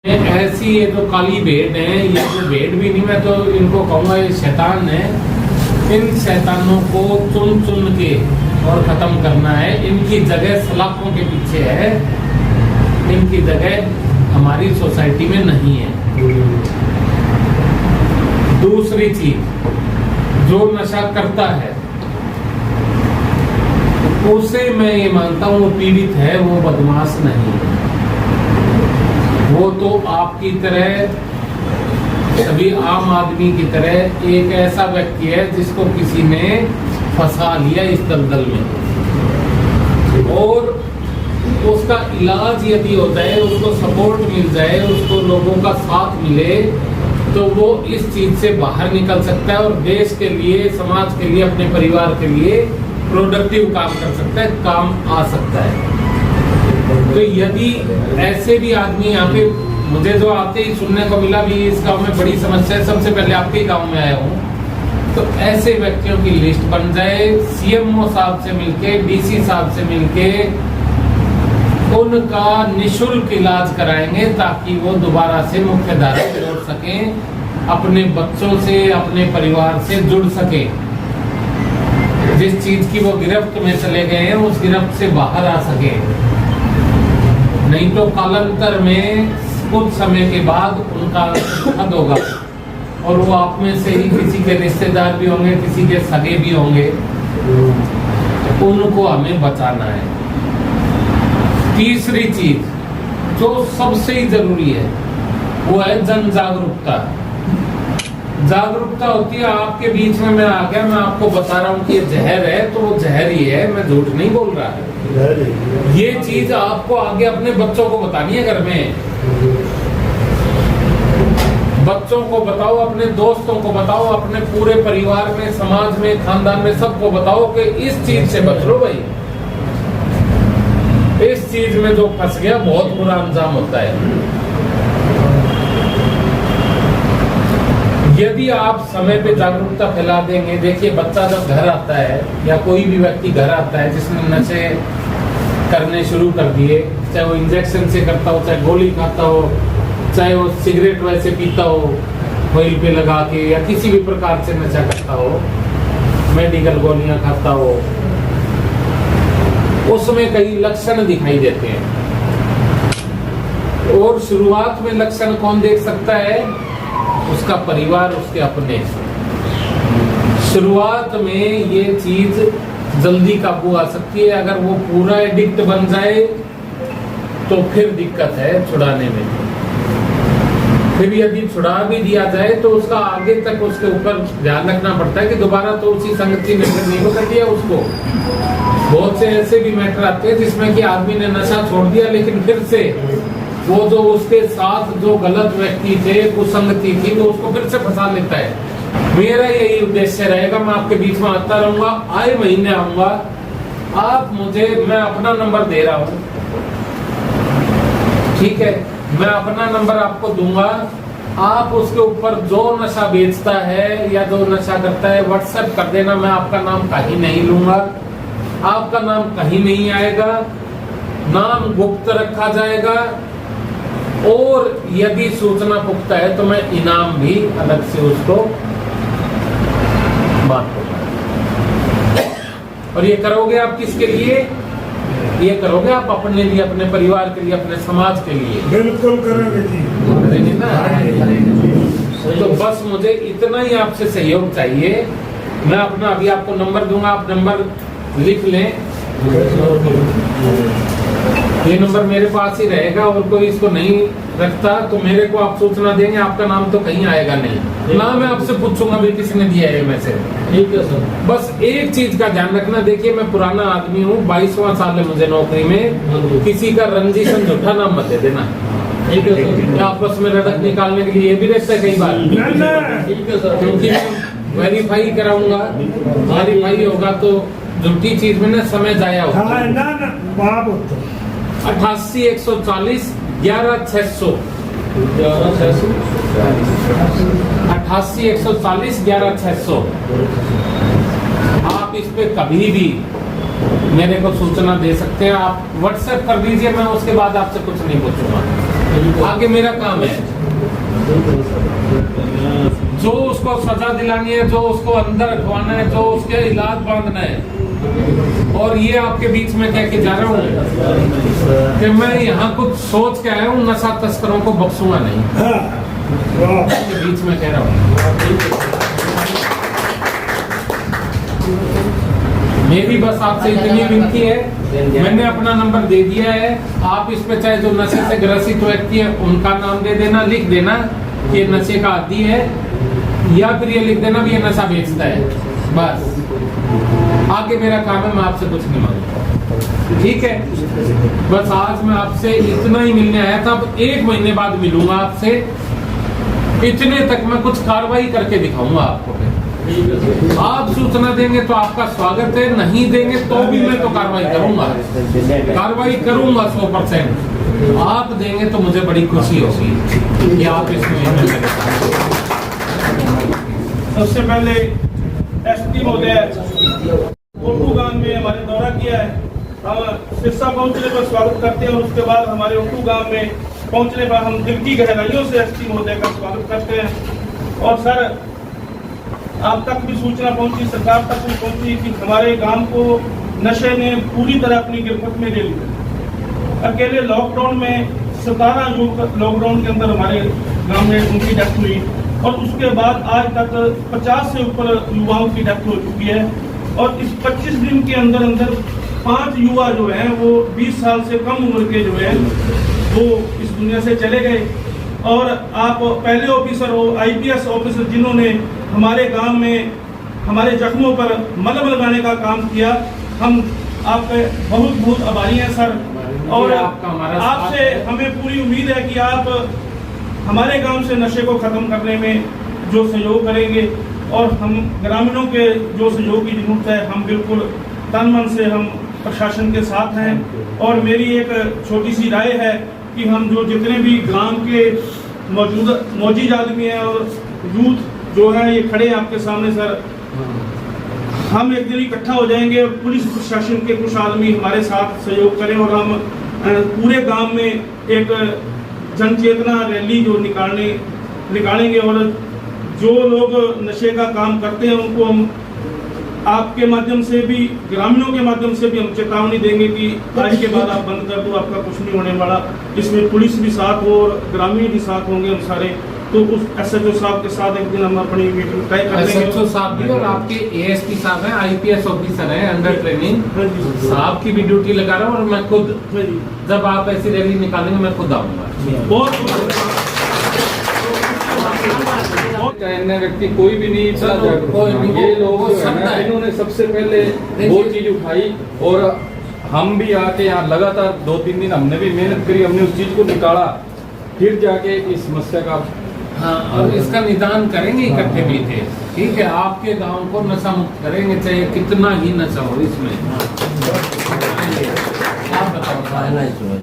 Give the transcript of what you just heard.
ऐसी ये जो काली भेड़ है, ये जो भेड़ भी नहीं, मैं तो इनको कहूँगा ये शैतान है। इन शैतानों को चुन चुन के और खत्म करना है। इनकी जगह सलाखों के पीछे है, इनकी जगह हमारी सोसाइटी में नहीं है। दूसरी चीज, जो नशा करता है उसे मैं ये मानता हूँ वो पीड़ित है, वो बदमाश नहीं है। वो तो आपकी तरह, सभी आम आदमी की तरह एक ऐसा व्यक्ति है जिसको किसी ने फंसा लिया इस दलदल में, और उसका इलाज यदि हो जाए, उसको सपोर्ट मिल जाए, उसको लोगों का साथ मिले, तो वो इस चीज से बाहर निकल सकता है और देश के लिए, समाज के लिए, अपने परिवार के लिए प्रोडक्टिव काम कर सकता है, काम आ सकता है। तो यदि ऐसे भी आदमी यहाँ पे, मुझे जो आते ही सुनने को मिला भी इस गांव में बड़ी समस्या है, सबसे पहले आपके ही गांव में आया हूँ, तो ऐसे व्यक्तियों की लिस्ट बन जाए, सीएमओ साहब से मिलके, डीसी साहब से मिलके उनका निःशुल्क इलाज कराएंगे ताकि वो दोबारा से मुख्य धारा में लौट सके, अपने बच्चों से, अपने परिवार से जुड़ सके। जिस चीज की वो गिरफ्त में चले गए हैं उस गिरफ्त से बाहर आ सके। नहीं तो कालांतर में कुछ समय के बाद उनका हद होगा और वो आप में से ही किसी के रिश्तेदार भी होंगे, किसी के सगे भी होंगे, उनको हमें बचाना है। तीसरी चीज जो सबसे ही जरूरी है वो है जन जागरूकता। जागरूकता होती है आपके बीच में, मैं आ गया, मैं आपको बता रहा हूँ कि ये जहर है तो वो जहर ही है, मैं झूठ नहीं बोल रहा है। ये चीज आपको आगे अपने बच्चों को बतानी है, घर में बच्चों को बताओ, अपने दोस्तों को बताओ, अपने पूरे परिवार में, समाज में, खानदान में सबको बताओ कि इस चीज से बच लो भाई। इस चीज में जो फंस गया बहुत बुरा अंजाम होता है। यदि आप समय पे जागरूकता फैला देंगे, देखिए बच्चा जब घर आता है या कोई भी व्यक्ति घर आता है जिसने नशे करने शुरू कर दिए, चाहे वो इंजेक्शन से करता हो, चाहे गोली खाता हो, चाहे वो सिगरेट वैसे पीता हो ऑयल पे लगा के, या किसी भी प्रकार से नशा करता हो, मेडिकल गोलियां खाता हो, उसमें कई लक्षण दिखाई देते हैं। और शुरुआत में लक्षण कौन देख सकता है? उसका परिवार, उसके अपने। शुरुआत में ये चीज जल्दी काबू आ सकती है। अगर वो पूरा एडिक्ट बन जाए तो फिर दिक्कत है छुड़ाने में। फिर यदि छुड़ा भी दिया जाए तो उसका आगे तक उसके ऊपर ध्यान रखना पड़ता है कि दोबारा तो उसी संगति में नहीं कर दिया उसको। बहुत से ऐसे भी मैटर आते हैं जिसमें कि आदमी ने नशा छोड़ दिया लेकिन फिर से वो जो उसके साथ जो गलत व्यक्ति थे, कुसंगति थी, तो उसको फिर से फंसा लेता है। मेरा यही उद्देश्य रहेगा, मैं आपके बीच में आता रहूंगा, आए महीने आऊंगा। आप मुझे, मैं अपना नंबर दे रहा हूँ, ठीक है, मैं अपना नंबर आपको दूंगा। आप उसके ऊपर जो नशा बेचता है या जो नशा करता है व्हाट्सएप कर देना। मैं आपका नाम कहीं नहीं लूंगा, आपका नाम कहीं नहीं आएगा, नाम गुप्त रखा जाएगा, और यदि सूचना पुख्ता है तो मैं इनाम भी अलग से उसको बांटूंगा। और ये करोगे आप किसके लिए? ये करोगे आप अपने लिए, अपने परिवार के लिए, अपने समाज के लिए। बिल्कुल करेंगे जी, करेंगे ना। तो बस मुझे इतना ही आपसे सहयोग चाहिए। मैं अपना अभी आपको नंबर दूंगा, आप नंबर लिख लें। ये नंबर मेरे पास ही रहेगा, और कोई इसको नहीं रखता तो मेरे को आप सूचना देंगे, आपका नाम तो कहीं आएगा नहीं ना। मैं आपसे पूछूंगा भी किसने दिया है मैसेज। ठीक है सर। बस एक चीज का ध्यान रखना, देखिए मैं पुराना आदमी हूँ, 22वां साल है मुझे नौकरी में। किसी का रंजिशन झूठा नाम मत दे देना, ठीक है सर। आपस में रड़क निकालने के लिए ये भी रहता है कई बार, ठीक है सर, क्योंकि मैं वेरीफाई कराऊंगा। वेरीफाई होगा तो झूठी चीज में ना समय जाया होता है। 88 140 11 600 88 140 11 600। आप इस पे कभी भी मेरे को सूचना दे सकते हैं। आप व्हाट्सएप कर दीजिए, मैं उसके बाद आपसे कुछ नहीं पूछूंगा। आगे मेरा काम है जो उसको सजा दिलानी है, जो उसको अंदर रखवाना है, जो उसके इलाज बांधना है। और ये आपके बीच में कह के जा रहा हूँ कि मैं यहाँ कुछ सोच के आया हूँ, नशा तस्करों को बख्शूंगा नहीं। आपके बीच में कह रहा हूँ। मेरी बस आपसे इतनी विनती है, मैंने अपना नंबर दे दिया है, आप इस पे चाहे जो नशे से ग्रसित व्यक्ति है उनका नाम दे देना, लिख देना कि ये नशे का आदी है, या फिर ये लिख देना भी ये नशा बेचता है। बस आगे मेरा काम है, मैं आपसे कुछ नहीं मांगता, ठीक है। बस आज मैं आपसे इतना ही मिलने आया था, अब 1 महीने बाद मिलूंगा आपसे। इतने तक मैं कुछ कार्रवाई करके दिखाऊंगा आपको। आप सूचना देंगे तो आपका स्वागत है, नहीं देंगे तो भी मैं तो कार्रवाई करूंगा 100%। आप देंगे तो मुझे बड़ी खुशी होगी कि आप इसमें सबसे पहले एसपी महोदय कोटू गांव में हमारे दौरा किया है, हम सिरसा पहुंचने पर स्वागत करते हैं और उसके बाद हमारे ओटू गांव में पहुंचने पर हम दिल की गहराइयों से एसपी महोदय का स्वागत करते हैं। और सर, आप तक भी सूचना पहुंची, सरकार तक भी पहुंची कि हमारे गांव को नशे ने पूरी तरह अपनी गिरफ्त में ले लिया। अकेले लॉकडाउन में 17 लोग लॉकडाउन के अंदर हमारे गांव में उनकी डेथ हुई और उसके बाद आज तक 50 से ऊपर युवाओं की डेथ हो चुकी है। और इस 25 दिन के अंदर अंदर 5 युवा जो हैं वो 20 साल से कम उम्र के जो हैं वो इस दुनिया से चले गए। और आप पहले ऑफिसर हो, IPS ऑफिसर, जिन्होंने हमारे गांव में हमारे जख्मों पर मलहम लगाने का काम किया, हम आपके बहुत बहुत आभारी हैं सर। और आपसे हमें पूरी उम्मीद है कि आप हमारे गांव से नशे को खत्म करने में जो सहयोग करेंगे, और हम ग्रामीणों के जो सहयोग की जरूरत है, हम बिल्कुल तन मन से हम प्रशासन के साथ हैं। और मेरी एक छोटी सी राय है कि हम जो जितने भी गांव के मौजूद आदमी हैं और यूथ जो है ये खड़े हैं आपके सामने सर, हम एक दिन इकट्ठा हो जाएंगे और पुलिस प्रशासन के कुछ आदमी हमारे साथ सहयोग करें और हम पूरे गांव में एक जन चेतना रैली जो निकालेंगे। और जो लोग नशे का काम करते हैं उनको हम आपके माध्यम से भी, ग्रामीणों के माध्यम से भी हम चेतावनी देंगे कि आज के बाद आप बंद कर दो, आपका कुछ नहीं होने वाला। इसमें पुलिस भी साथ हो और ग्रामीण भी साथ होंगे हम सारे। तो उस SHO साहब के साथ एक दिन हम अपनी मीटिंग तय कर लेंगे। SHO साहब भी और आपके ASP साहब हैं, IPS ऑफिसर हैं अंडर ट्रेनिंग, साहब की भी ड्यूटी लगा रहा हूँ। और मैं खुद जब आप ऐसी रैली निकालेंगे मैं खुद आऊंगा। बहुत अन्य व्यक्ति कोई भी नहीं इतना जागरूक, ये लोग जो है ना, इन्होंने सबसे पहले वो चीज उठाई। और हम भी आके यहाँ लगातार 2-3 दिन हमने भी मेहनत करी, हमने उस चीज को निकाला, फिर जाके इस समस्या का और इसका निदान करेंगे इकट्ठे मिलके, ठीक है। आपके गांव को नशा मुक्त करेंगे, चाहे कितना ही नशा हो इसमें। आप बताओ।